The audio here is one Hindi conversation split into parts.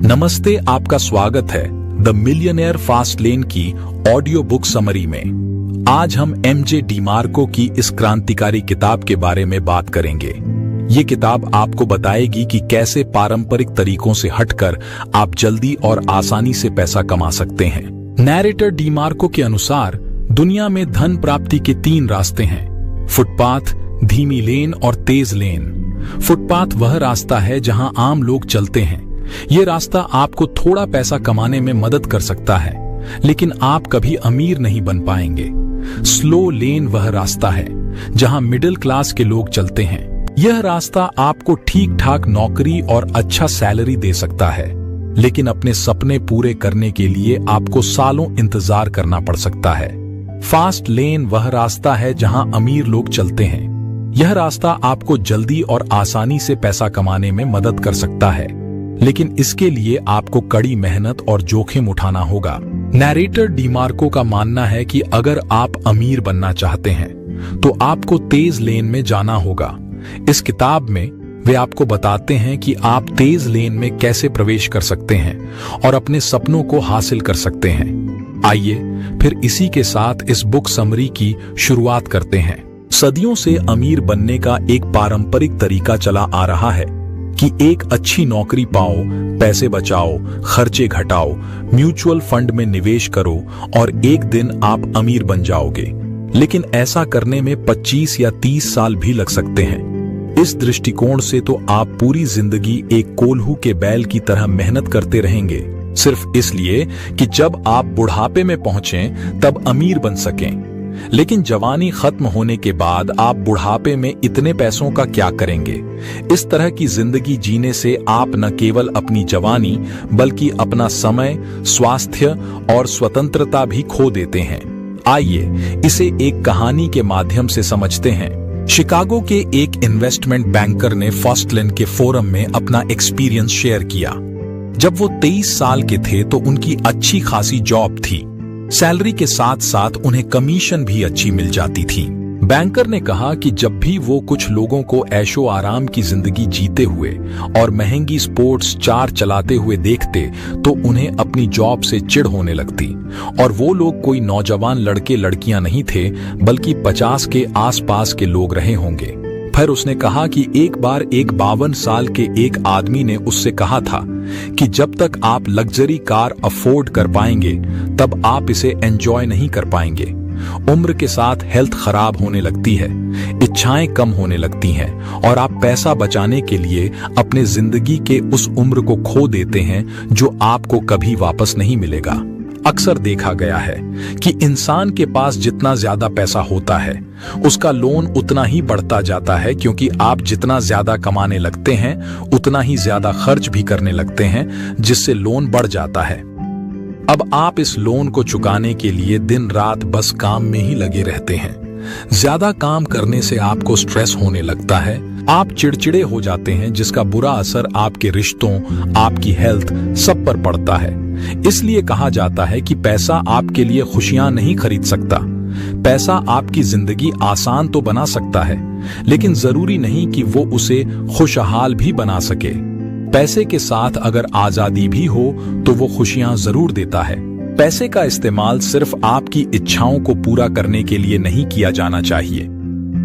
नमस्ते, आपका स्वागत है द मिलियनेयर फास्ट लेन की ऑडियो बुक समरी में। आज हम एमजे डीमार्को की इस क्रांतिकारी किताब के बारे में बात करेंगे। ये किताब आपको बताएगी कि कैसे पारंपरिक तरीकों से हटकर आप जल्दी और आसानी से पैसा कमा सकते हैं। नैरेटर डीमार्को के अनुसार दुनिया में धन प्राप्ति के 3 रास्ते हैं: फुटपाथ, धीमी लेन और तेज लेन। फुटपाथ वह रास्ता है जहां आम लोग चलते हैं। ये रास्ता आपको थोड़ा पैसा कमाने में मदद कर सकता है, लेकिन आप कभी अमीर नहीं बन पाएंगे। स्लो लेन वह रास्ता है जहां मिडिल क्लास के लोग चलते हैं। यह रास्ता आपको ठीक ठाक नौकरी और अच्छा सैलरी दे सकता है, लेकिन अपने सपने पूरे करने के लिए आपको सालों इंतजार करना पड़ सकता है। फास्ट लेन वह रास्ता है जहां अमीर लोग चलते हैं। यह रास्ता आपको जल्दी और आसानी से पैसा कमाने में मदद कर सकता है, लेकिन इसके लिए आपको कड़ी मेहनत और जोखिम उठाना होगा। नैरेटर डीमार्को का मानना है कि अगर आप अमीर बनना चाहते हैं तो आपको तेज लेन में जाना होगा। इस किताब में वे आपको बताते हैं कि आप तेज लेन में कैसे प्रवेश कर सकते हैं और अपने सपनों को हासिल कर सकते हैं। आइए फिर इसी के साथ इस बुक समरी की शुरुआत करते हैं। सदियों से अमीर बनने का एक पारंपरिक तरीका चला आ रहा है कि एक अच्छी नौकरी पाओ, पैसे बचाओ, खर्चे घटाओ, म्यूचुअल फंड में निवेश करो और एक दिन आप अमीर बन जाओगे। लेकिन ऐसा करने में 25 या 30 साल भी लग सकते हैं। इस दृष्टिकोण से तो आप पूरी जिंदगी एक कोल्हू के बैल की तरह मेहनत करते रहेंगे, सिर्फ इसलिए कि जब आप बुढ़ापे में पहुंचें तब अमीर बन सकें। लेकिन जवानी खत्म होने के बाद आप बुढ़ापे में इतने पैसों का क्या करेंगे? इस तरह की जिंदगी जीने से आप न केवल अपनी जवानी बल्कि अपना समय, स्वास्थ्य और स्वतंत्रता भी खो देते हैं। आइए इसे एक कहानी के माध्यम से समझते हैं। शिकागो के एक इन्वेस्टमेंट बैंकर ने फास्ट लेन के फोरम में अपना एक्सपीरियंस शेयर किया। जब वो 23 साल के थे तो उनकी अच्छी खासी जॉब थी। सैलरी के साथ साथ उन्हें कमीशन भी अच्छी मिल जाती थी। बैंकर ने कहा कि जब भी वो कुछ लोगों को ऐशो आराम की जिंदगी जीते हुए और महंगी स्पोर्ट्स कार चलाते हुए देखते तो उन्हें अपनी जॉब से चिढ़ होने लगती। और वो लोग कोई नौजवान लड़के लड़कियां नहीं थे, बल्कि 50 के आसपास के लोग रहे होंगे। फिर उसने कहा कि एक बार एक 52 साल के एक आदमी ने उससे कहा था कि जब तक आप लग्जरी कार अफोर्ड कर पाएंगे तब आप इसे एंजॉय नहीं कर पाएंगे। उम्र के साथ हेल्थ खराब होने लगती है, इच्छाएं कम होने लगती हैं और आप पैसा बचाने के लिए अपने जिंदगी के उस उम्र को खो देते हैं जो आपको कभी वापस नहीं मिलेगा। अक्सर देखा गया है कि इंसान के पास जितना ज्यादा पैसा होता है उसका लोन उतना ही बढ़ता जाता है, क्योंकि आप जितना ज्यादा कमाने लगते हैं उतना ही ज्यादा खर्च भी करने लगते हैं, जिससे लोन बढ़ जाता है। अब आप इस लोन को चुकाने के लिए दिन रात बस काम में ही लगे रहते हैं। ज्यादा काम करने से आपको स्ट्रेस होने लगता है, आप चिड़चिड़े हो जाते हैं, जिसका बुरा असर आपके रिश्तों, आपकी हेल्थ सब पर पड़ता है। इसलिए कहा जाता है कि पैसा आपके लिए खुशियां नहीं खरीद सकता। पैसा आपकी जिंदगी आसान तो बना सकता है, लेकिन जरूरी नहीं कि वो उसे खुशहाल भी बना सके। पैसे के साथ अगर आजादी भी हो तो वो खुशियां जरूर देता है। पैसे का इस्तेमाल सिर्फ आपकी इच्छाओं को पूरा करने के लिए नहीं किया जाना चाहिए।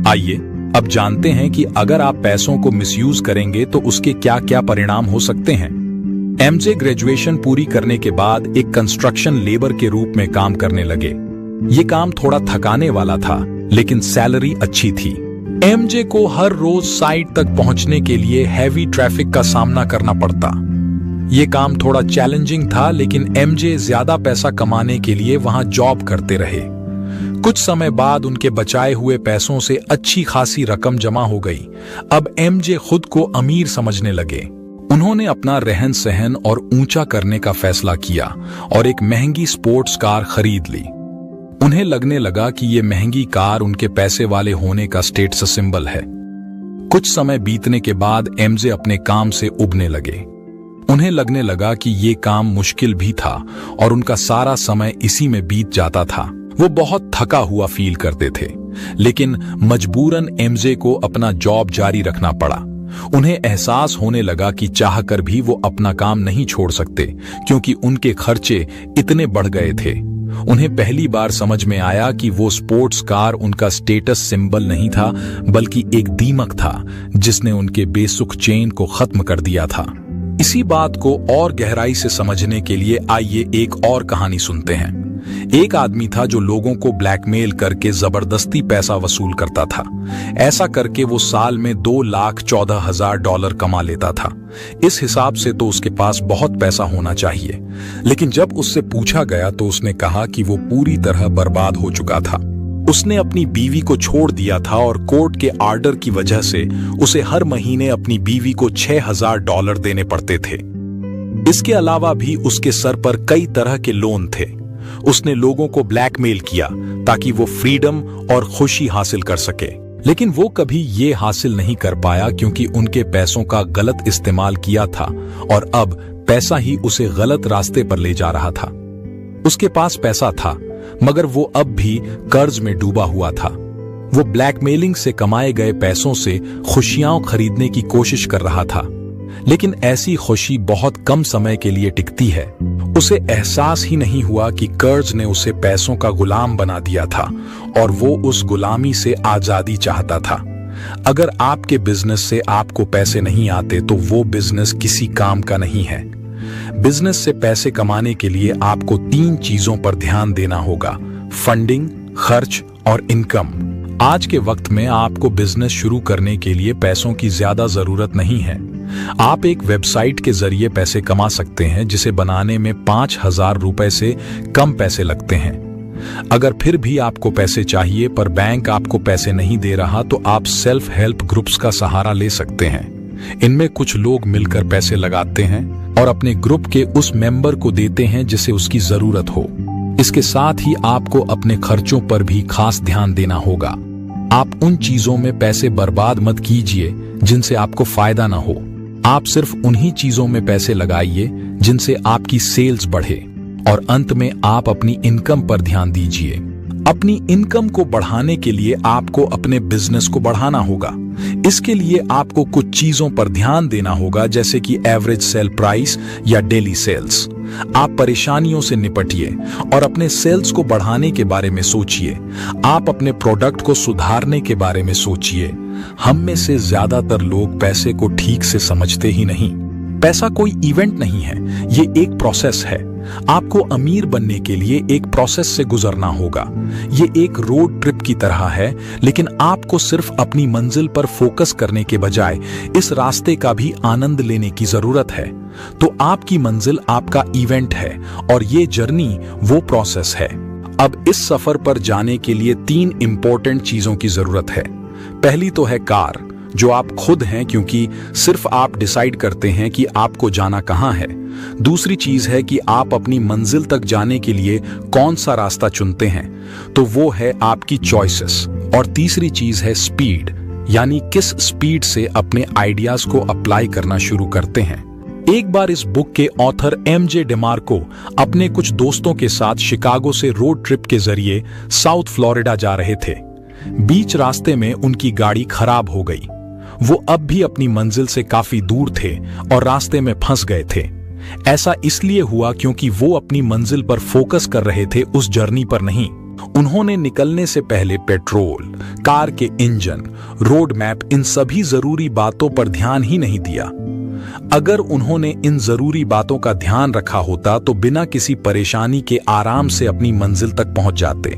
आइए अब जानते हैं कि अगर आप पैसों को मिसयूज करेंगे तो उसके क्या क्या परिणाम हो सकते हैं। एमजे ग्रेजुएशन पूरी करने के बाद एक कंस्ट्रक्शन लेबर के रूप में काम करने लगे। ये काम थोड़ा थकाने वाला था, लेकिन सैलरी अच्छी थी। एमजे को हर रोज साइट तक पहुंचने के लिए हैवी ट्रैफिक का सामना करना पड़ता। ये काम थोड़ा चैलेंजिंग था, लेकिन एमजे ज्यादा पैसा कमाने के लिए वहां जॉब करते रहे। कुछ समय बाद उनके बचाए हुए पैसों से अच्छी खासी रकम जमा हो गई। अब एमजे खुद को अमीर समझने लगे। उन्होंने अपना रहन सहन और ऊंचा करने का फैसला किया और एक महंगी स्पोर्ट्स कार खरीद ली। उन्हें लगने लगा कि ये महंगी कार उनके पैसे वाले होने का स्टेटस सिंबल है। कुछ समय बीतने के बाद एमजे अपने काम से उबने लगे। उन्हें लगने लगा कि ये काम मुश्किल भी था और उनका सारा समय इसी में बीत जाता था। वो बहुत थका हुआ फील करते थे, लेकिन मजबूरन एमजे को अपना जॉब जारी रखना पड़ा। उन्हें एहसास होने लगा कि चाहकर भी वो अपना काम नहीं छोड़ सकते, क्योंकि उनके खर्चे इतने बढ़ गए थे। उन्हें पहली बार समझ में आया कि वो स्पोर्ट्स कार उनका स्टेटस सिंबल नहीं था, बल्कि एक दीमक था जिसने उनके बेसुख चैन को खत्म कर दिया था। इसी बात को और गहराई से समझने के लिए आइए एक और कहानी सुनते हैं। एक आदमी था जो लोगों को ब्लैकमेल करके जबरदस्ती पैसा वसूल करता था। ऐसा करके वो साल में $2,14,000 कमा लेता था। इस हिसाब से तो उसके पास बहुत पैसा होना चाहिए, लेकिन जब उससे पूछा गया तो उसने कहा कि वो पूरी तरह बर्बाद हो चुका था। उसने अपनी बीवी को छोड़ दिया था और कोर्ट के आर्डर की वजह से उसे हर महीने अपनी बीवी को $6,000 देने पड़ते थे। इसके अलावा भी उसके सर पर कई तरह के लोन थे। उसने लोगों को ब्लैकमेल किया ताकि वो फ्रीडम और खुशी हासिल कर सके, लेकिन वो कभी ये हासिल नहीं कर पाया क्योंकि उनके पैसों का गलत इस्तेमाल किया था और अब पैसा ही उसे गलत रास्ते पर ले जा रहा था। उसके पास पैसा था, मगर वो अब भी कर्ज में डूबा हुआ था। वो ब्लैकमेलिंग से कमाए गए पैसों से खुशियां खरीदने की कोशिश कर रहा था, लेकिन ऐसी खुशी बहुत कम समय के लिए टिकती है। उसे एहसास ही नहीं हुआ कि कर्ज ने उसे पैसों का गुलाम बना दिया था और वो उस गुलामी से आजादी चाहता था। अगर आपके बिजनेस से आपको पैसे नहीं आते तो वो बिजनेस किसी काम का नहीं है। बिजनेस से पैसे कमाने के लिए आपको 3 चीजों पर ध्यान देना होगा: फंडिंग, खर्च और इनकम। आज के वक्त में आपको बिजनेस शुरू करने के लिए पैसों की ज्यादा जरूरत नहीं है। आप एक वेबसाइट के जरिए पैसे कमा सकते हैं जिसे बनाने में $5,000 से कम पैसे लगते हैं। अगर फिर भी आपको पैसे चाहिए पर बैंक आपको पैसे नहीं दे रहा तो आप सेल्फ हेल्प ग्रुप्स का सहारा ले सकते हैं। इनमें कुछ लोग मिलकर पैसे लगाते हैं और अपने ग्रुप के उस मेंबर को देते हैं जिसे उसकी जरूरत हो। इसके साथ ही आपको अपने खर्चों पर भी खास ध्यान देना होगा। आप उन चीजों में पैसे बर्बाद मत कीजिए जिनसे आपको फायदा ना हो। आप सिर्फ उन्हीं चीजों में पैसे लगाइए जिनसे आपकी सेल्स बढ़े और अंत में आप अपनी इनकम पर ध्यान दीजिए। अपनी इनकम को बढ़ाने के लिए आपको अपने बिजनेस को बढ़ाना होगा। इसके लिए आपको कुछ चीजों पर ध्यान देना होगा, जैसे कि एवरेज सेल प्राइस या डेली सेल्स। आप परेशानियों से निपटिए और अपने सेल्स को बढ़ाने के बारे में सोचिए। आप अपने प्रोडक्ट को सुधारने के बारे में सोचिए। हम में से ज्यादातर लोग पैसे को ठीक से समझते ही नहीं। पैसा कोई इवेंट नहीं है, ये एक प्रोसेस है। आपको अमीर बनने के लिए एक प्रोसेस से गुजरना होगा। ये एक रोड ट्रिप की तरह है, लेकिन आपको सिर्फ अपनी मंजिल पर फोकस करने के बजाय इस रास्ते का भी आनंद लेने की जरूरत है। तो आपकी मंजिल आपका इवेंट है और ये जर्नी वो प्रोसेस है। अब इस सफर पर जाने के लिए 3 इंपॉर्टेंट चीजों की जरूरत है। पहली तो है कार, जो आप खुद हैं, क्योंकि सिर्फ आप डिसाइड करते हैं कि आपको जाना कहां है। दूसरी चीज है कि आप अपनी मंजिल तक जाने के लिए कौन सा रास्ता चुनते हैं, तो वो है आपकी चॉइसेस। और तीसरी चीज है स्पीड, यानी किस स्पीड से अपने आइडियाज को अप्लाई करना शुरू करते हैं। एक बार इस बुक के ऑथर एमजे डिमार्को अपने कुछ दोस्तों के साथ शिकागो से रोड ट्रिप के जरिए साउथ फ्लोरिडा जा रहे थे। बीच रास्ते में उनकी गाड़ी खराब हो गई। वो अब भी अपनी मंजिल से काफी दूर थे और रास्ते में फंस गए थे। ऐसा इसलिए हुआ क्योंकि वो अपनी मंजिल पर फोकस कर रहे थे, उस जर्नी पर नहीं। उन्होंने निकलने से पहले पेट्रोल, कार के इंजन, रोड मैप, इन सभी जरूरी बातों पर ध्यान ही नहीं दिया। अगर उन्होंने इन जरूरी बातों का ध्यान रखा होता तो बिना किसी परेशानी के आराम से अपनी मंजिल तक पहुंच जाते।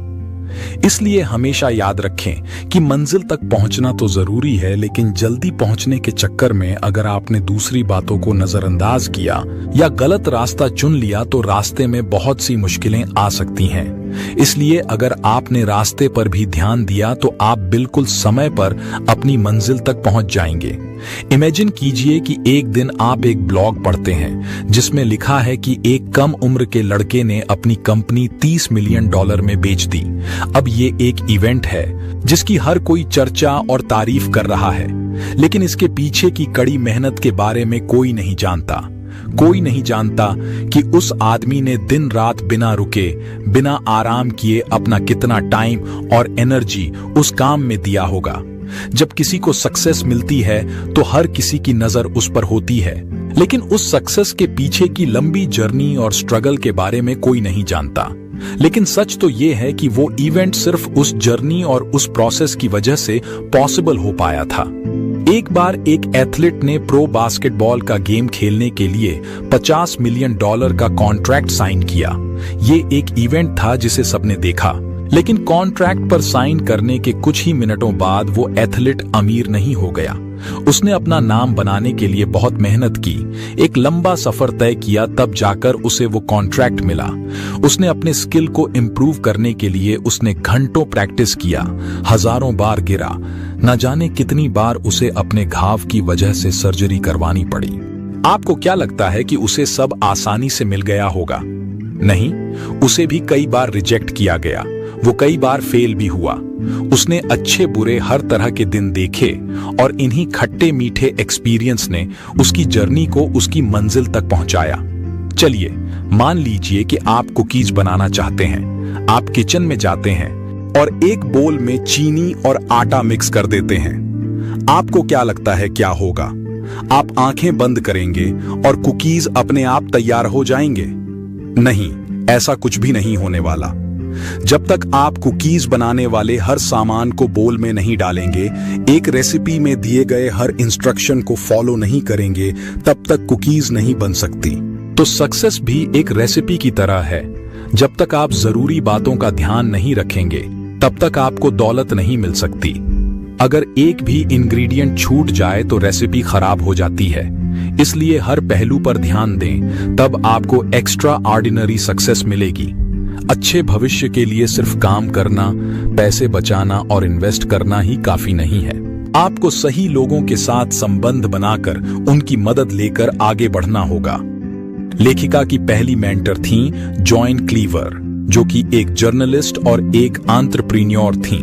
इसलिए हमेशा याद रखें कि मंजिल तक पहुंचना तो जरूरी है, लेकिन जल्दी पहुंचने के चक्कर में अगर आपने दूसरी बातों को नजरअंदाज किया या गलत रास्ता चुन लिया तो रास्ते में बहुत सी मुश्किलें आ सकती हैं। इसलिए अगर आपने रास्ते पर भी ध्यान दिया तो आप बिल्कुल समय पर अपनी मंजिल तक पहुंच जाएंगे। इमेजिन कीजिए कि एक दिन आप एक ब्लॉग पढ़ते हैं जिसमें लिखा है कि एक कम उम्र के लड़के ने अपनी कंपनी $30 मिलियन में बेच दी। अब ये एक इवेंट है जिसकी हर कोई चर्चा और तारीफ कर रहा है, लेकिन इसके पीछे की कड़ी मेहनत के बारे में कोई नहीं जानता। कोई नहीं जानता कि उस आदमी ने दिन रात बिना रुके, बिना आराम किए अपना कितना टाइम और एनर्जी उस काम में दिया होगा। जब किसी को सक्सेस मिलती है तो हर किसी की नजर उस पर होती है, लेकिन उस सक्सेस के पीछे की लंबी जर्नी और स्ट्रगल के बारे में कोई नहीं जानता। लेकिन सच तो ये है कि वो इवेंट सिर्फ उस जर्नी और उस प्रोसेस की वजह से पॉसिबल हो पाया था। एक बार एक एथलीट ने प्रो बास्केटबॉल का गेम खेलने के लिए $50 मिलियन का कॉन्ट्रैक्ट साइन किया। ये एक इवेंट था जिसे सबने देखा, लेकिन कॉन्ट्रैक्ट पर साइन करने के कुछ ही मिनटों बाद वो एथलीट अमीर नहीं हो गया। उसने अपना नाम बनाने के लिए बहुत मेहनत की, एक लंबा सफर तय किया, तब जाकर उसे वो कॉन्ट्रैक्ट मिला। उसने अपने स्किल को इम्प्रूव करने के लिए उसने घंटों प्रैक्टिस किया, हजारों बार गिरा, न जाने कितनी बार उसे अपने घाव की वजह से सर्जरी करवानी पड़ी। आपको क्या लगता है कि उसे सब आसानी से मिल गया होगा? नहीं, उसे भी कई बार रिजेक्ट किया गया, वो कई बार फेल भी हुआ। उसने अच्छे बुरे हर तरह के दिन देखे और इन्हीं खट्टे मीठे एक्सपीरियंस ने उसकी जर्नी को उसकी मंजिल तक पहुंचाया। चलिए मान लीजिए कि आप कुकीज बनाना चाहते हैं। आप किचन में जाते हैं और एक बोल में चीनी और आटा मिक्स कर देते हैं। आपको क्या लगता है क्या होगा? आप आंखें बंद करेंगे और कुकीज अपने आप तैयार हो जाएंगे? नहीं, ऐसा कुछ भी नहीं होने वाला। जब तक आप कुकीज बनाने वाले हर सामान को बोल में नहीं डालेंगे, एक रेसिपी में दिए गए हर इंस्ट्रक्शन को फॉलो नहीं करेंगे, तब तक कुकीज नहीं बन सकती। तो सक्सेस भी एक रेसिपी की तरह है। जब तक आप जरूरी बातों का ध्यान नहीं रखेंगे, तब तक आपको दौलत नहीं मिल सकती। अगर एक भी इंग्रेडिएंट छूट जाए तो रेसिपी खराब हो जाती है। इसलिए हर पहलू पर ध्यान दें, तब आपको एक्स्ट्रा ऑर्डिनरी सक्सेस मिलेगी। अच्छे भविष्य के लिए सिर्फ काम करना, पैसे बचाना और इन्वेस्ट करना ही काफी नहीं है। आपको सही लोगों के साथ संबंध बनाकर उनकी मदद लेकर आगे बढ़ना होगा। लेखिका की पहली मेंटर थी जॉन क्लीवर, जो कि एक जर्नलिस्ट और एक एंटरप्रेन्योर थी।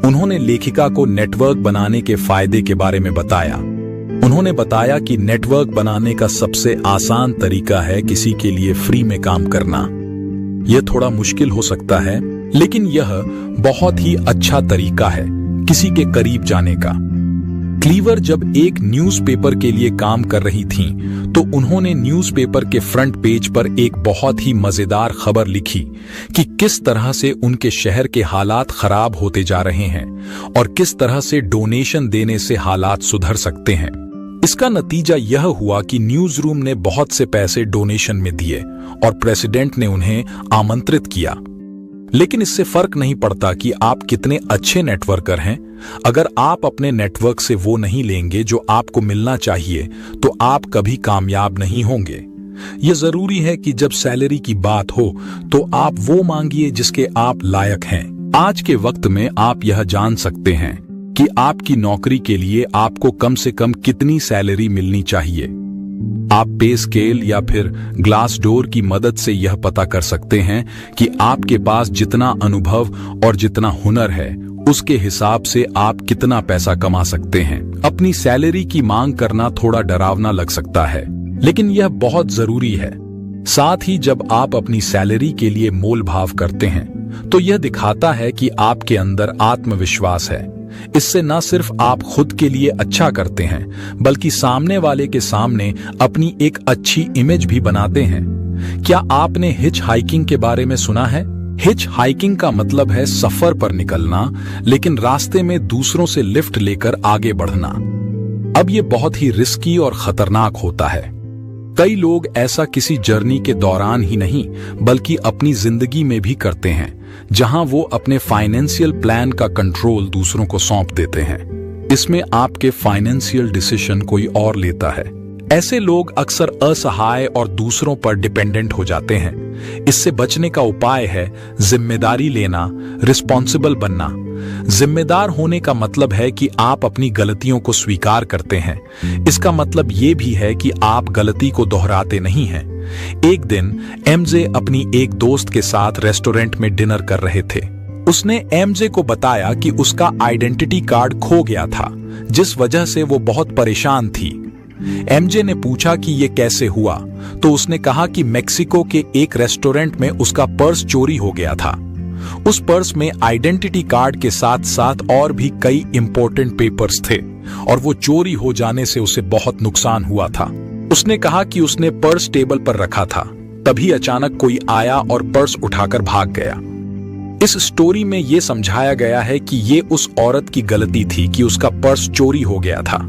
उन्होंने लेखिका को नेटवर्क बनाने के फायदे के बारे में बताया। उन्होंने बताया कि नेटवर्क बनाने का सबसे आसान तरीका है किसी के लिए फ्री में काम करना। यह थोड़ा मुश्किल हो सकता है, लेकिन यह बहुत ही अच्छा तरीका है किसी के करीब जाने का। क्लीवर जब एक न्यूज़पेपर के लिए काम कर रही थीं, तो उन्होंने न्यूज़पेपर के फ्रंट पेज पर एक बहुत ही मजेदार खबर लिखी कि किस तरह से उनके शहर के हालात खराब होते जा रहे हैं और किस तरह से डोनेशन देने से हालात सुधर सकते हैं। इसका नतीजा यह हुआ कि न्यूज रूम ने बहुत से पैसे डोनेशन में दिए और प्रेसिडेंट ने उन्हें आमंत्रित किया। लेकिन इससे फर्क नहीं पड़ता कि आप कितने अच्छे नेटवर्कर हैं। अगर आप अपने नेटवर्क से वो नहीं लेंगे जो आपको मिलना चाहिए, तो आप कभी कामयाब नहीं होंगे। यह जरूरी है कि जब सैलरी की बात हो तो आप वो मांगिए जिसके आप लायक हैं। आज के वक्त में आप यह जान सकते हैं कि आपकी नौकरी के लिए आपको कम से कम कितनी सैलरी मिलनी चाहिए। आप पे स्केल या फिर ग्लासडोर की मदद से यह पता कर सकते हैं कि आपके पास जितना अनुभव और जितना हुनर है, उसके हिसाब से आप कितना पैसा कमा सकते हैं। अपनी सैलरी की मांग करना थोड़ा डरावना लग सकता है, लेकिन यह बहुत जरूरी है। साथ ही जब आप अपनी सैलरी के लिए मोल भाव करते हैं, तो यह दिखाता है कि आपके अंदर आत्मविश्वास है। इससे न सिर्फ आप खुद के लिए अच्छा करते हैं, बल्कि सामने वाले के सामने अपनी एक अच्छी इमेज भी बनाते हैं। क्या आपने हिच हाइकिंग के बारे में सुना है? हिच हाइकिंग का मतलब है सफर पर निकलना, लेकिन रास्ते में दूसरों से लिफ्ट लेकर आगे बढ़ना। अब यह बहुत ही रिस्की और खतरनाक होता है। कई लोग ऐसा किसी जर्नी के दौरान ही नहीं, बल्कि अपनी जिंदगी में भी करते हैं, जहां वो अपने फाइनेंशियल प्लान का कंट्रोल दूसरों को सौंप देते हैं। इसमें आपके फाइनेंशियल डिसीजन कोई और लेता है। ऐसे लोग अक्सर असहाय और दूसरों पर डिपेंडेंट हो जाते हैं। इससे बचने का उपाय है जिम्मेदारी लेना, रिस्पॉन्सिबल बनना। जिम्मेदार होने का मतलब है कि आप अपनी गलतियों को स्वीकार करते हैं। इसका मतलब ये भी है कि आप गलती को दोहराते नहीं हैं। एक दिन एमजे अपनी एक दोस्त के साथ रेस्टोरेंट में डिनर कर रहे थे। उसने एमजे को बताया कि उसका आइडेंटिटी कार्ड खो गया था, जिस वजह से वो बहुत परेशान थी। एमजे ने पूछा कि ये कैसे हुआ, तो उसने कहा कि मेक्सिको के एक रेस्टोरेंट में उसका पर्स चोरी हो गया था। उस पर्स में आइडेंटिटी कार्ड के साथ साथ और भी कई इंपॉर्टेंट पेपर्स थे और वो चोरी हो जाने से उसे बहुत नुकसान हुआ था। उसने कहा कि उसने पर्स टेबल पर रखा था, तभी अचानक कोई आया और पर्स उठाकर भाग गया। इस स्टोरी में यह समझाया गया है कि ये उस औरत की गलती थी कि उसका पर्स चोरी हो गया था।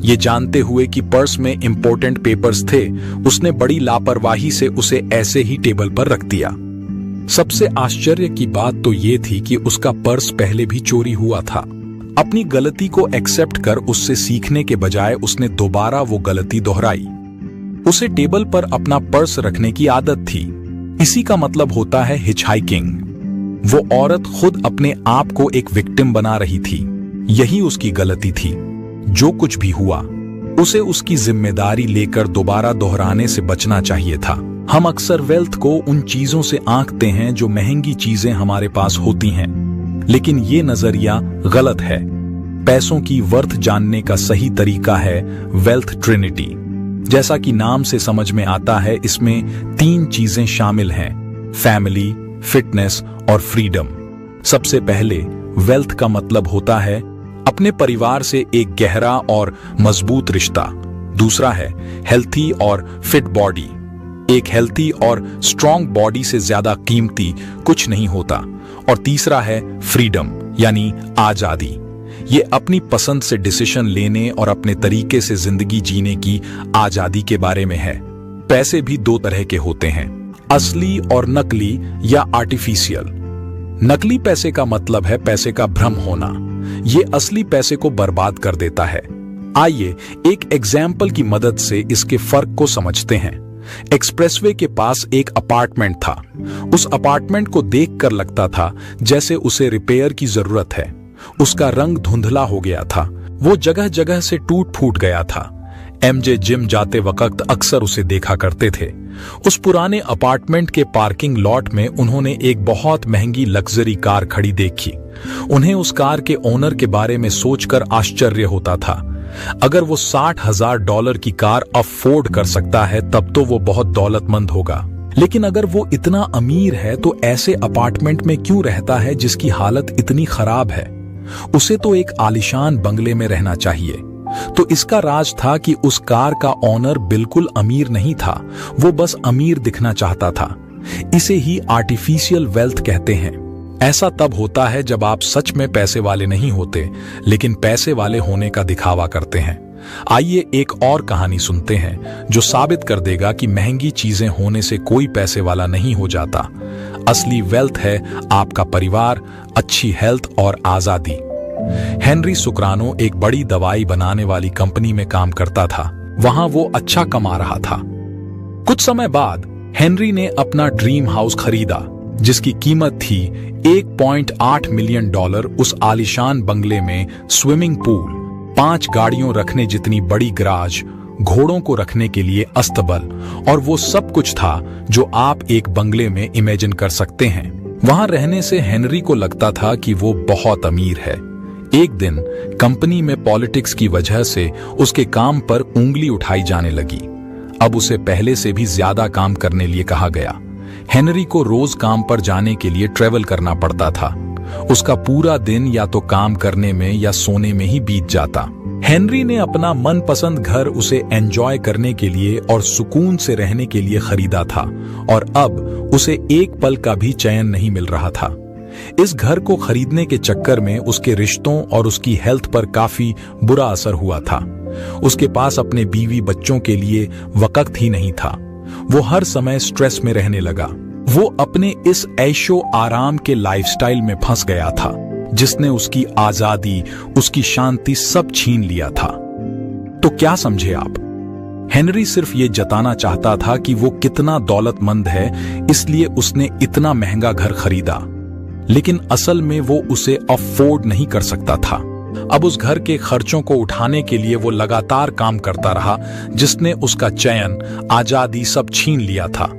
ये जानते हुए कि पर्स में इंपॉर्टेंट पेपर्स थे, उसने बड़ी लापरवाही से उसे ऐसे ही टेबल पर रख दिया। सबसे आश्चर्य की बात तो ये थी कि उसका पर्स पहले भी चोरी हुआ था। अपनी गलती को एक्सेप्ट कर उससे सीखने के बजाय उसने दोबारा वो गलती दोहराई। उसे टेबल पर अपना पर्स रखने की आदत थी। इसी का मतलब होता है हिचहाइकिंग। वो औरत खुद अपने आप को एक विक्टिम बना रही थी। यही उसकी गलती थी। जो कुछ भी हुआ, उसे उसकी जिम्मेदारी लेकर दोबारा दोहराने से बचना चाहिए था। हम अक्सर वेल्थ को उन चीजों से आंकते हैं जो महंगी चीजें हमारे पास होती हैं, लेकिन ये नजरिया गलत है। पैसों की वर्थ जानने का सही तरीका है वेल्थ ट्रिनिटी। जैसा कि नाम से समझ में आता है, इसमें 3 चीजें शामिल हैं: फैमिली, फिटनेस और फ्रीडम। सबसे पहले वेल्थ का मतलब होता है अपने परिवार से एक गहरा और मजबूत रिश्ता। दूसरा है हेल्थी और फिट बॉडी। एक हेल्थी और स्ट्रॉन्ग बॉडी से ज्यादा कीमती कुछ नहीं होता। और तीसरा है फ्रीडम, यानी आजादी। ये अपनी पसंद से डिसीजन लेने और अपने तरीके से जिंदगी जीने की आजादी के बारे में है। पैसे भी 2 तरह के होते हैं, असली और नकली या आर्टिफिशियल। नकली पैसे का मतलब है पैसे का भ्रम होना। ये असली पैसे को बर्बाद कर देता है। आइए एक एग्जाम्पल की मदद से इसके फर्क को समझते हैं। एक्सप्रेसवे के पास एक अपार्टमेंट था। उस अपार्टमेंट को देखकर लगता था जैसे उसे रिपेयर की जरूरत है। उसका रंग धुंधला हो गया था, वो जगह जगह से टूट फूट गया था। एमजे जिम जाते वक्त अक्सर उसे देखा करते थे। उस पुराने अपार्टमेंट के पार्किंग लॉट में उन्होंने एक बहुत महंगी लग्जरी कार खड़ी देखी। उन्हें उस कार के ओनर के बारे में सोचकर आश्चर्य होता था। अगर वो $60,000 की कार अफोर्ड कर सकता है, तब तो वो बहुत दौलतमंद होगा। लेकिन अगर वो इतना अमीर है तो ऐसे अपार्टमेंट में क्यों रहता है जिसकी हालत इतनी खराब है? उसे तो एक आलीशान बंगले में रहना चाहिए। तो इसका राज था कि उस कार का ओनर बिल्कुल अमीर नहीं था, वो बस अमीर दिखना चाहता था। इसे ही आर्टिफिशियल वेल्थ कहते हैं। ऐसा तब होता है जब आप सच में पैसे वाले नहीं होते, लेकिन पैसे वाले होने का दिखावा करते हैं। आइए एक और कहानी सुनते हैं जो साबित कर देगा कि महंगी चीजें होने से कोई पैसे वाला नहीं हो जाता। असली वेल्थ है आपका परिवार, अच्छी हेल्थ और आजादी। हेनरी सुक्रानो एक बड़ी दवाई बनाने वाली कंपनी में काम करता था। वहां वो अच्छा कमा रहा था। कुछ समय बाद हेनरी ने अपना ड्रीम हाउस खरीदा, जिसकी कीमत थी $1.8 मिलियन। उस आलीशान बंगले में स्विमिंग पूल, 5 गाड़ियों रखने जितनी बड़ी गराज, घोड़ों को रखने के लिए अस्तबल और वो सब कुछ था जो आप एक बंगले में इमेजिन कर सकते हैं। वहां रहने से हेनरी को लगता था कि वो बहुत अमीर है। एक दिन कंपनी में पॉलिटिक्स की वजह से उसके काम पर उंगली उठाई जाने लगी। अब उसे पहले से भी ज्यादा काम करने लिए कहा गया। हेनरी को रोज काम पर जाने के लिए ट्रेवल करना पड़ता था। उसका पूरा दिन या तो काम करने में या सोने में ही बीत जाता। हेनरी ने अपना मनपसंद घर उसे एंजॉय करने के लिए और सुकून से रहने के लिए खरीदा था, और अब उसे एक पल का भी चैन नहीं मिल रहा था। इस घर को खरीदने के चक्कर में उसके रिश्तों और उसकी हेल्थ पर काफी बुरा असर हुआ था। उसके पास अपने बीवी बच्चों के लिए वक्त ही नहीं था। वो हर समय स्ट्रेस में रहने लगा। वो अपने इस ऐशो आराम के लाइफस्टाइल में फंस गया था, जिसने उसकी आजादी, उसकी शांति सब छीन लिया था। तो क्या समझे आप? हेनरी सिर्फ ये जताना चाहता था कि वो कितना दौलतमंद है, इसलिए उसने इतना महंगा घर खरीदा, लेकिन असल में वो उसे अफोर्ड नहीं कर सकता था। अब उस घर के खर्चों को उठाने के लिए वो लगातार काम करता रहा, जिसने उसका चयन, आजादी सब छीन लिया था।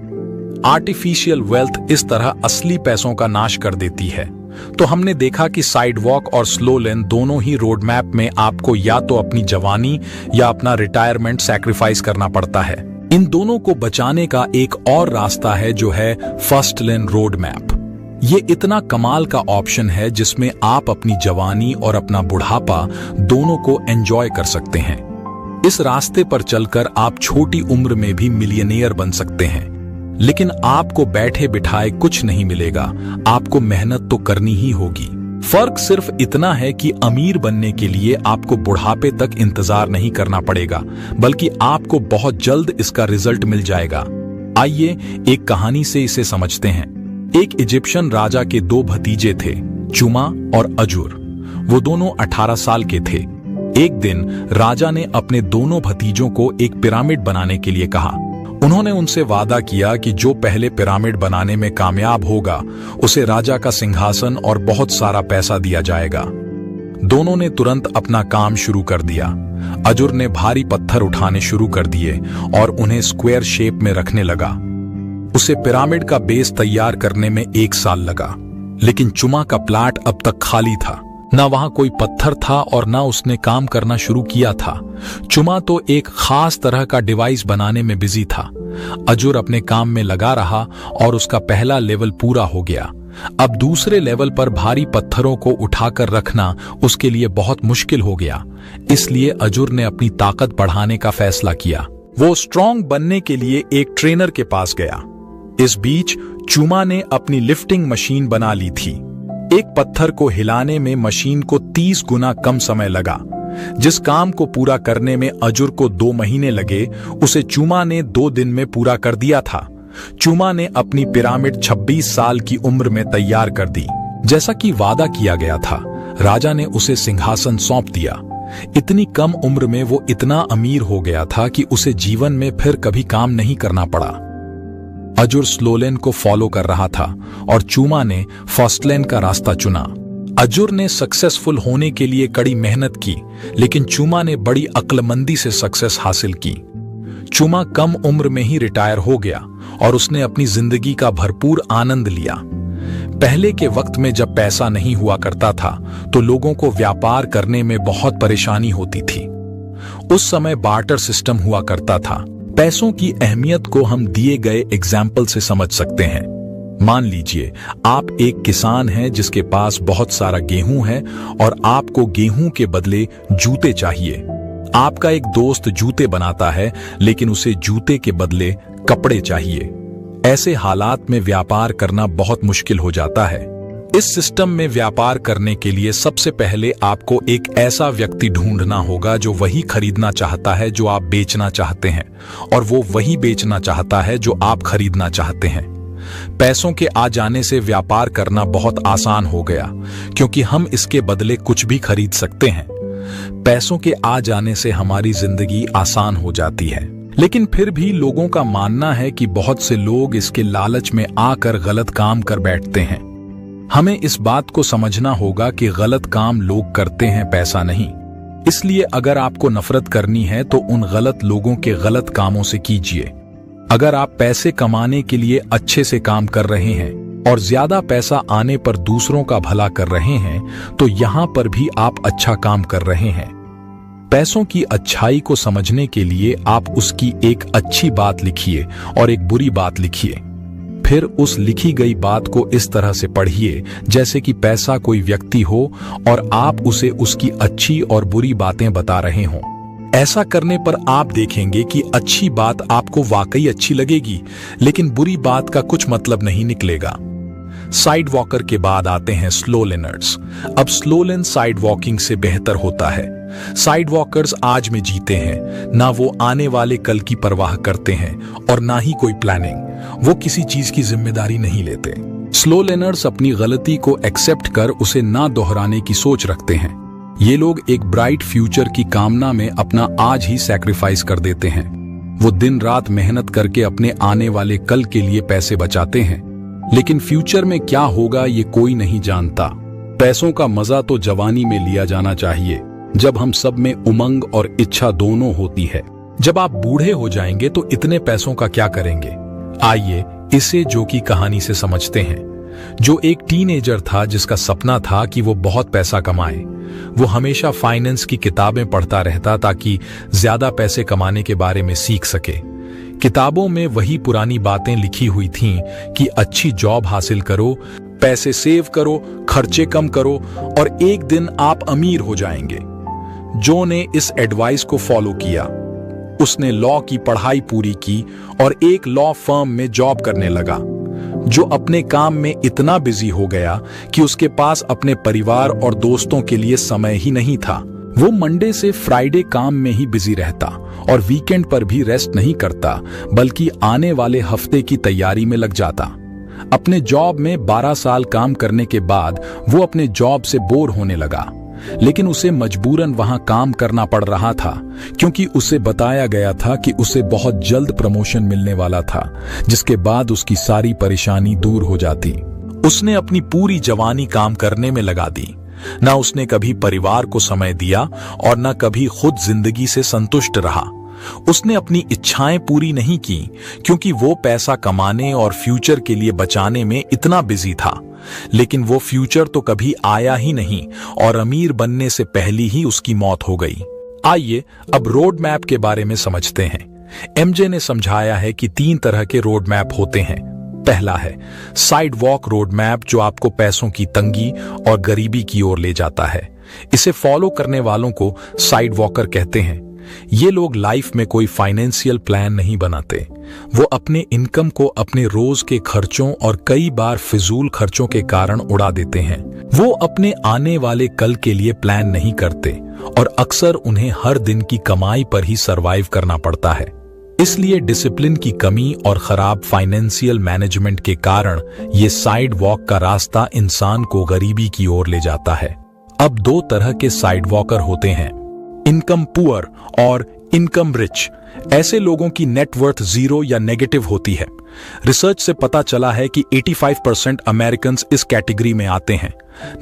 आर्टिफिशियल वेल्थ इस तरह असली पैसों का नाश कर देती है। तो हमने देखा कि साइडवॉक और स्लो लेन दोनों ही रोड मैप में आपको या तो अपनी जवानी या अपना रिटायरमेंट सैक्रिफाइस करना पड़ता है। इन दोनों को बचाने का एक और रास्ता है, जो है फर्स्ट लेन रोड मैप। ये इतना कमाल का ऑप्शन है जिसमें आप अपनी जवानी और अपना बुढ़ापा दोनों को एंजॉय कर सकते हैं। इस रास्ते पर चलकर आप छोटी उम्र में भी मिलियनेयर बन सकते हैं, लेकिन आपको बैठे बिठाए कुछ नहीं मिलेगा, आपको मेहनत तो करनी ही होगी। फर्क सिर्फ इतना है कि अमीर बनने के लिए आपको बुढ़ापे तक इंतजार नहीं करना पड़ेगा, बल्कि आपको बहुत जल्द इसका रिजल्ट मिल जाएगा। आइए एक कहानी से इसे समझते हैं। एक इजिप्शियन राजा के 2 भतीजे थे, चुमा और अजुर। वो दोनों 18 साल के थे। एक दिन राजा ने अपने दोनों भतीजों को एक पिरामिड बनाने के लिए कहा। उन्होंने उनसे वादा किया कि जो पहले पिरामिड बनाने में कामयाब होगा उसे राजा का सिंहासन और बहुत सारा पैसा दिया जाएगा। दोनों ने तुरंत अपना काम शुरू कर दिया। अजुर ने भारी पत्थर उठाने शुरू कर दिए और उन्हें स्क्वायर शेप में रखने लगा। उसे पिरामिड का बेस तैयार करने में 1 साल लगा, लेकिन चुमा का प्लाट अब तक खाली था। ना वहां कोई पत्थर था और ना उसने काम करना शुरू किया था। चुमा तो एक खास तरह का डिवाइस बनाने में बिजी था। अजुर अपने काम में लगा रहा और उसका पहला लेवल पूरा हो गया। अब दूसरे लेवल पर भारी पत्थरों को उठाकर रखना उसके लिए बहुत मुश्किल हो गया। इसलिए अजुर ने अपनी ताकत बढ़ाने का फैसला किया। वो स्ट्रांग बनने के लिए एक ट्रेनर के पास गया। इस बीच चुमा ने अपनी लिफ्टिंग मशीन बना ली थी। एक पत्थर को हिलाने में मशीन को 30 गुना कम समय लगा। जिस काम को पूरा करने में अजुर को 2 महीने लगे, उसे चुमा ने 2 दिन में पूरा कर दिया था। चुमा ने अपनी पिरामिड 26 साल की उम्र में तैयार कर दी। जैसा कि वादा किया गया था, राजा ने उसे सिंहासन सौंप दिया। इतनी कम उम्र में वो इतना अमीर हो गया था कि उसे जीवन में फिर कभी काम नहीं करना पड़ा। अजुर स्लो लेन को फॉलो कर रहा था और चुमा ने फास्ट लेन का रास्ता चुना। अजुर ने सक्सेसफुल होने के लिए कड़ी मेहनत की, लेकिन चुमा ने बड़ी अक्लमंदी से सक्सेस हासिल की। चुमा कम उम्र में ही रिटायर हो गया और उसने अपनी जिंदगी का भरपूर आनंद लिया। पहले के वक्त में जब पैसा नहीं हुआ करता था तो लोगों को व्यापार करने में बहुत परेशानी होती थी। उस समय बार्टर सिस्टम हुआ करता था। पैसों की अहमियत को हम दिए गए एग्जाम्पल से समझ सकते हैं। मान लीजिए आप एक किसान हैं जिसके पास बहुत सारा गेहूं है और आपको गेहूं के बदले जूते चाहिए। आपका एक दोस्त जूते बनाता है, लेकिन उसे जूते के बदले कपड़े चाहिए। ऐसे हालात में व्यापार करना बहुत मुश्किल हो जाता है। इस सिस्टम में व्यापार करने के लिए सबसे पहले आपको एक ऐसा व्यक्ति ढूंढना होगा जो वही खरीदना चाहता है जो आप बेचना चाहते हैं, और वो वही बेचना चाहता है जो आप खरीदना चाहते हैं। पैसों के आ जाने से व्यापार करना बहुत आसान हो गया, क्योंकि हम इसके बदले कुछ भी खरीद सकते हैं। पैसों के आ जाने से हमारी जिंदगी आसान हो जाती है, लेकिन फिर भी लोगों का मानना है कि बहुत से लोग इसके लालच में आकर गलत काम कर बैठते हैं। हमें इस बात को समझना होगा कि गलत काम लोग करते हैं, पैसा नहीं। इसलिए अगर आपको नफरत करनी है तो उन गलत लोगों के गलत कामों से कीजिए। अगर आप पैसे कमाने के लिए अच्छे से काम कर रहे हैं और ज्यादा पैसा आने पर दूसरों का भला कर रहे हैं, तो यहां पर भी आप अच्छा काम कर रहे हैं। पैसों की अच्छाई को समझने के लिए आप उसकी एक अच्छी बात लिखिए और एक बुरी बात लिखिए। फिर उस लिखी गई बात को इस तरह से पढ़िए जैसे कि पैसा कोई व्यक्ति हो और आप उसे उसकी अच्छी और बुरी बातें बता रहे हों। ऐसा करने पर आप देखेंगे कि अच्छी बात आपको वाकई अच्छी लगेगी, लेकिन बुरी बात का कुछ मतलब नहीं निकलेगा। साइड वॉकर के बाद आते हैं स्लो लेनर्स। अब स्लो लेन साइड वॉकिंग से बेहतर होता है। साइड वॉकर्स आज में जीते हैं, ना वो आने वाले कल की परवाह करते हैं और ना ही कोई प्लानिंग। वो किसी चीज की जिम्मेदारी नहीं लेते। स्लो लेनर्स अपनी गलती को एक्सेप्ट कर उसे ना दोहराने की सोच रखते हैं। ये लोग एक ब्राइट फ्यूचर की कामना में अपना आज ही सैक्रिफाइस कर देते हैं। वो दिन रात मेहनत करके अपने आने वाले कल के लिए पैसे बचाते हैं, लेकिन फ्यूचर में क्या होगा ये कोई नहीं जानता। पैसों का मजा तो जवानी में लिया जाना चाहिए, जब हम सब में उमंग और इच्छा दोनों होती है। जब आप बूढ़े हो जाएंगे तो इतने पैसों का क्या करेंगे? आइए इसे जो की कहानी से समझते हैं। जो एक टीनेजर था जिसका सपना था कि वो बहुत पैसा कमाए। वो हमेशा फाइनेंस की किताबें पढ़ता रहता ताकि ज्यादा पैसे कमाने के बारे में सीख सके। किताबों में वही पुरानी बातें लिखी हुई थीं कि अच्छी जॉब हासिल करो, पैसे सेव करो, खर्चे कम करो और एक दिन आप अमीर हो जाएंगे। जो ने इस एडवाइस को फॉलो किया। उसने लॉ की पढ़ाई पूरी की और एक लॉ फर्म में जॉब करने लगा। जो अपने काम में इतना बिजी हो गया कि उसके पास अपने परिवार और दोस्तों के लिए समय ही नहीं था। वो मंडे से फ्राइडे काम में ही बिजी रहता और वीकेंड पर भी रेस्ट नहीं करता, बल्कि आने वाले हफ्ते की तैयारी में लग जाता। अपने जॉब में 12 साल काम करने के बाद वो अपने जॉब से बोर होने लगा, लेकिन उसे मजबूरन वहां काम करना पड़ रहा था, क्योंकि उसे बताया गया था कि उसे बहुत जल्द प्रमोशन मिलने वाला था, जिसके बाद उसकी सारी परेशानी दूर हो जाती। उसने अपनी पूरी जवानी काम करने में लगा दी। ना उसने कभी परिवार को समय दिया और ना कभी खुद जिंदगी से संतुष्ट रहा। उसने अपनी इच्छाएं पूरी नहीं की, क्योंकि वो पैसा कमाने और फ्यूचर के लिए बचाने में इतना बिजी था। लेकिन वो फ्यूचर तो कभी आया ही नहीं और अमीर बनने से पहले ही उसकी मौत हो गई। आइए अब रोड मैप के बारे में समझते हैं। एमजे ने समझाया है कि 3 तरह के रोड मैप होते हैं। पहला है साइड वॉक रोड मैप, जो आपको पैसों की तंगी और गरीबी की ओर ले जाता है। इसे फॉलो करने वालों को साइड वॉकर कहते हैं। ये लोग लाइफ में कोई फाइनेंशियल प्लान नहीं बनाते। वो अपने इनकम को अपने रोज के खर्चों और कई बार फिजूल खर्चों के कारण उड़ा देते हैं। वो अपने आने वाले कल के लिए प्लान नहीं करते और अक्सर उन्हें हर दिन की कमाई पर ही सरवाइव करना पड़ता है। इसलिए डिसिप्लिन की कमी और खराब फाइनेंशियल मैनेजमेंट के कारण ये साइड वॉक का रास्ता इंसान को गरीबी की ओर ले जाता है। अब 2 तरह के साइड वॉकर होते हैं, इनकम पुअर और इनकम रिच। ऐसे लोगों की नेटवर्थ 0 या नेगेटिव होती है। रिसर्च से पता चला है कि 85% अमेरिकन इस कैटेगरी में आते हैं।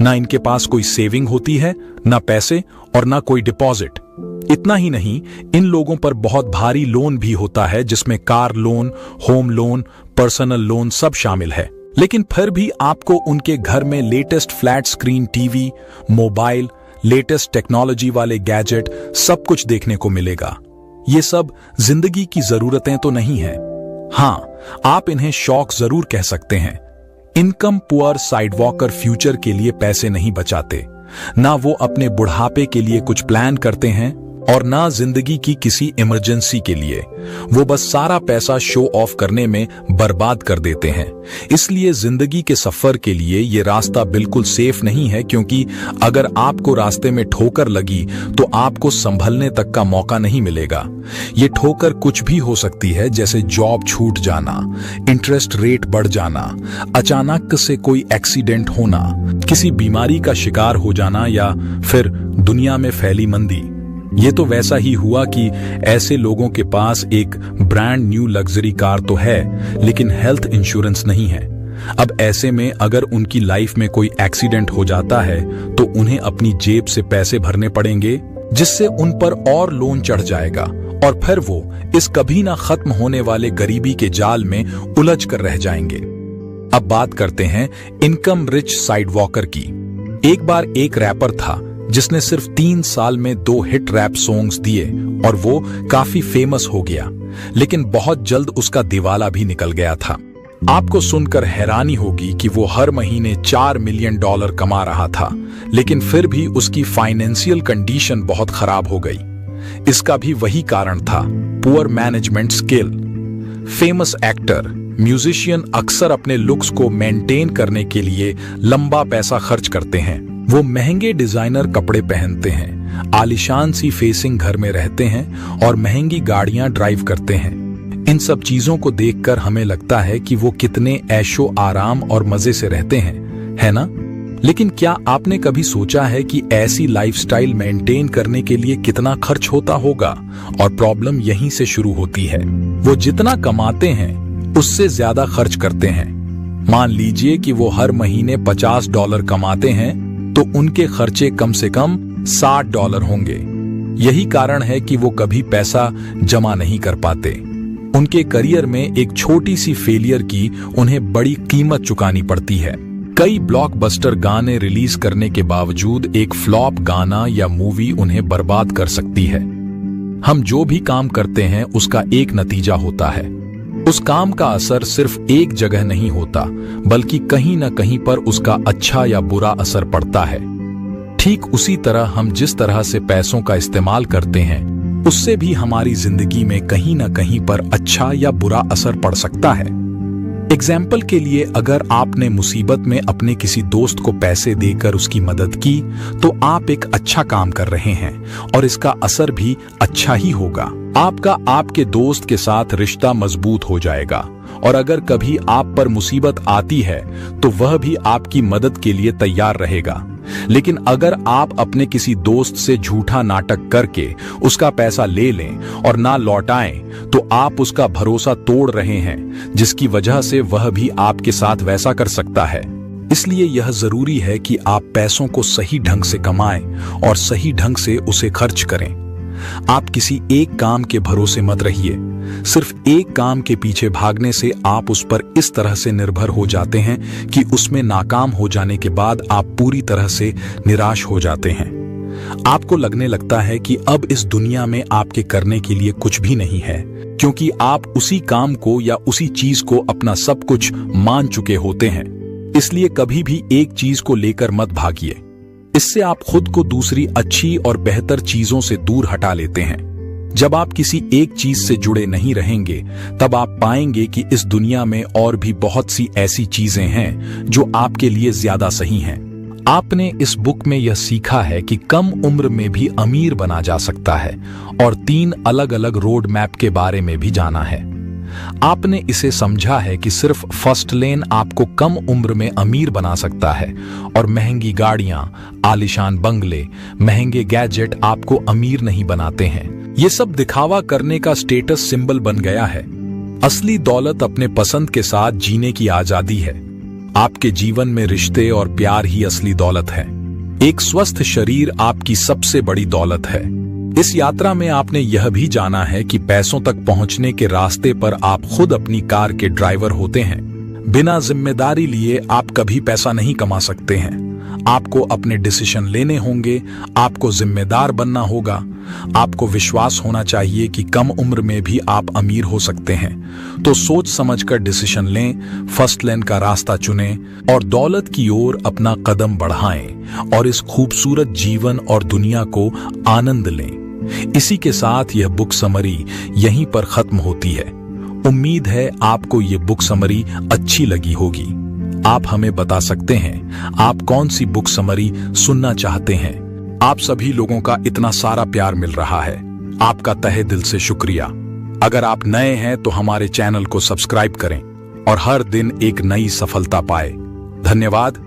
ना इनके पास कोई सेविंग होती है, ना पैसे और ना कोई डिपॉजिट। इतना ही नहीं, इन लोगों पर बहुत भारी लोन भी होता है, जिसमें car loan, home loan, personal loan सब शामिल है। लेकिन फिर भी आपको उनके घर में latest flat screen TV, mobile, latest technology वाले गैजेट सब कुछ देखने को मिलेगा। ये सब जिंदगी की जरूरतें तो नहीं है। हाँ, आप इन्हें शौक जरूर कह सकते हैं। Income poor side walker future के लिए पैसे नहीं बचाते, ना वो अपने बुढ़ापे के लिए कुछ प्लान करते हैं और ना जिंदगी की किसी इमरजेंसी के लिए। वो बस सारा पैसा शो ऑफ करने में बर्बाद कर देते हैं। इसलिए जिंदगी के सफर के लिए ये रास्ता बिल्कुल सेफ नहीं है, क्योंकि अगर आपको रास्ते में ठोकर लगी तो आपको संभलने तक का मौका नहीं मिलेगा। ये ठोकर कुछ भी हो सकती है, जैसे जॉब छूट जाना, इंटरेस्ट रेट बढ़ जाना, अचानक से कोई एक्सीडेंट होना, किसी बीमारी का शिकार हो जाना या फिर दुनिया में फैली मंदी। ये तो वैसा ही हुआ कि ऐसे लोगों के पास एक ब्रांड न्यू लग्जरी कार तो है, लेकिन हेल्थ इंश्योरेंस नहीं है। अब ऐसे में अगर उनकी लाइफ में कोई एक्सीडेंट हो जाता है तो उन्हें अपनी जेब से पैसे भरने पड़ेंगे, जिससे उन पर और लोन चढ़ जाएगा और फिर वो इस कभी ना खत्म होने वाले गरीबी के जाल में उलझ कर रह जाएंगे। अब बात करते हैं इनकम रिच साइड वॉकर की। एक बार एक रैपर था जिसने सिर्फ 3 साल में 2 हिट रैप सॉन्ग्स दिए और वो काफी फेमस हो गया, लेकिन बहुत जल्द उसका दिवाला भी निकल गया था। आपको सुनकर हैरानी होगी कि वो हर महीने $4 मिलियन कमा रहा था, लेकिन फिर भी उसकी फाइनेंशियल कंडीशन बहुत खराब हो गई। इसका भी वही कारण था, poor management skill. Famous actor, musician अक्सर अपने लुक्स को मेंटेन करने के लिए लंबा पैसा खर्च करते हैं। वो महंगे डिजाइनर कपड़े पहनते हैं, आलीशान सी फेसिंग घर में रहते हैं और महंगी गाड़ियां ड्राइव करते हैं। इन सब चीजों को देखकर हमें लगता है कि वो कितने ऐशो आराम और मजे से रहते हैं, है ना? लेकिन क्या आपने कभी सोचा है कि ऐसी लाइफस्टाइल मेंटेन करने के लिए कितना खर्च होता होगा? और प्रॉब्लम यहीं से शुरू होती है। वो जितना कमाते हैं उससे ज्यादा खर्च करते हैं। मान लीजिए कि वो हर महीने $50 कमाते हैं तो उनके खर्चे कम से कम $60 होंगे। यही कारण है कि वो कभी पैसा जमा नहीं कर पाते। उनके करियर में एक छोटी सी फेलियर की उन्हें बड़ी कीमत चुकानी पड़ती है। कई ब्लॉकबस्टर गाने रिलीज करने के बावजूद एक फ्लॉप गाना या मूवी उन्हें बर्बाद कर सकती है। हम जो भी काम करते हैं उसका एक नतीजा होता है। उस काम का असर सिर्फ एक जगह नहीं होता, बल्कि कहीं ना कहीं पर उसका अच्छा या बुरा असर पड़ता है। ठीक उसी तरह हम जिस तरह से पैसों का इस्तेमाल करते हैं, उससे भी हमारी जिंदगी में कहीं ना कहीं पर अच्छा या बुरा असर पड़ सकता है। एग्जाम्पल के लिए, अगर आपने मुसीबत में अपने किसी दोस्त को पैसे देकर उसकी मदद की, तो आप एक अच्छा काम कर रहे हैं और इसका असर भी अच्छा ही होगा। आपका आपके दोस्त के साथ रिश्ता मजबूत हो जाएगा और अगर कभी आप पर मुसीबत आती है तो वह भी आपकी मदद के लिए तैयार रहेगा। लेकिन अगर आप अपने किसी दोस्त से झूठा नाटक करके उसका पैसा ले लें और ना लौटाएं, तो आप उसका भरोसा तोड़ रहे हैं, जिसकी वजह से वह भी आपके साथ वैसा कर सकता है। इसलिए यह जरूरी है कि आप पैसों को सही ढंग से कमाएं और सही ढंग से उसे खर्च करें। आप किसी एक काम के भरोसे मत रहिए। सिर्फ एक काम के पीछे भागने से आप उस पर इस तरह से निर्भर हो जाते हैं कि उसमें नाकाम हो जाने के बाद आप पूरी तरह से निराश हो जाते हैं। आपको लगने लगता है कि अब इस दुनिया में आपके करने के लिए कुछ भी नहीं है, क्योंकि आप उसी काम को या उसी चीज को अपना सब कुछ मान चुके होते हैं। इसलिए कभी भी एक चीज को लेकर मत भागिए। इससे आप खुद को दूसरी अच्छी और बेहतर चीजों से दूर हटा लेते हैं। जब आप किसी एक चीज से जुड़े नहीं रहेंगे, तब आप पाएंगे कि इस दुनिया में और भी बहुत सी ऐसी चीजें हैं जो आपके लिए ज्यादा सही हैं। आपने इस बुक में यह सीखा है कि कम उम्र में भी अमीर बना जा सकता है और 3 अलग अलग रोड मैप के बारे में भी जाना है। आपने इसे समझा है कि सिर्फ फर्स्ट लेन आपको कम उम्र में अमीर बना सकता है और महंगी गाड़ियां, आलीशान बंगले, महंगे गैजेट आपको अमीर नहीं बनाते हैं। ये सब दिखावा करने का स्टेटस सिंबल बन गया है। असली दौलत अपने पसंद के साथ जीने की आजादी है। आपके जीवन में रिश्ते और प्यार ही असली दौलत है। एक स्वस्थ शरीर आपकी सबसे बड़ी दौलत है। इस यात्रा में आपने यह भी जाना है कि पैसों तक पहुंचने के रास्ते पर आप खुद अपनी कार के ड्राइवर होते हैं। बिना जिम्मेदारी लिए आप कभी पैसा नहीं कमा सकते हैं। आपको अपने डिसीजन लेने होंगे, आपको जिम्मेदार बनना होगा। आपको विश्वास होना चाहिए कि कम उम्र में भी आप अमीर हो सकते हैं। तो सोच समझकर डिसीजन लें, फर्स्ट लेन का रास्ता चुनें और दौलत की ओर अपना कदम बढ़ाएं और इस खूबसूरत जीवन और दुनिया को आनंद लें। इसी के साथ यह बुक समरी यहीं पर खत्म होती है। उम्मीद है आपको ये बुक समरी अच्छी लगी होगी। आप हमें बता सकते हैं आप कौन सी बुक समरी सुनना चाहते हैं। आप सभी लोगों का इतना सारा प्यार मिल रहा है, आपका तहे दिल से शुक्रिया। अगर आप नए हैं तो हमारे चैनल को सब्सक्राइब करें और हर दिन एक नई सफलता पाए। धन्यवाद।